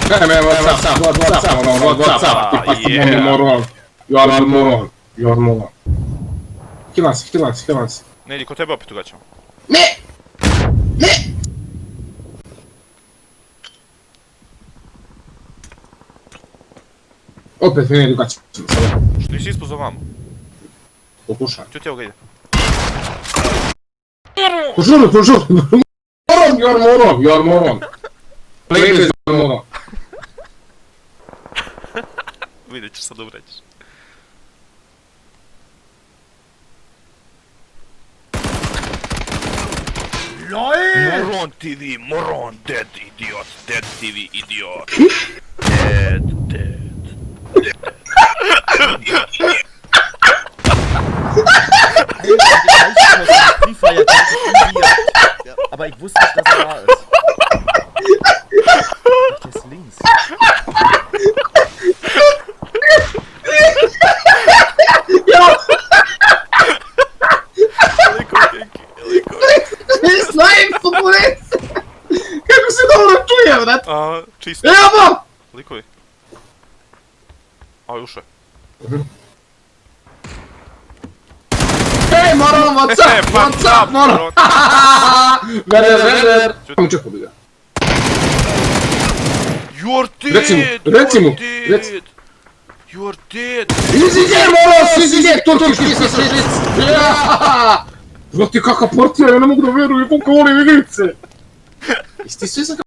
Man, what's up? What's up? Ti fucking moron. You are moron. You are moron. Killans. Ne idi, kod tebe opet ugaćam. Ne! Opet me ne edukacija. Što nisi ispuzao vamo? Pokušaj. Čuti, evo ga ide. Požur! Moron, you are moron. Play this, you are moron. Vidjet ćeš, sad uvređeš. Moron TV, moron, dead idiot, dead TV idiot. Dead. Aber ich wusste nicht, dass er da ist. Der ist links. Znajem što bude! Kako se dobro čuje, brat? Čisto. Evo! Likovi. Aj, ušao je. Hej, moron, what's up, moron? Ver. Kom čeho bi ga? You're dead! Reci mu. You're dead! Iziđe, moron, iziđe, to ti se. Znate kakav portija, ja ne mogu da verujem koliko volim igrice. Jesi ti sve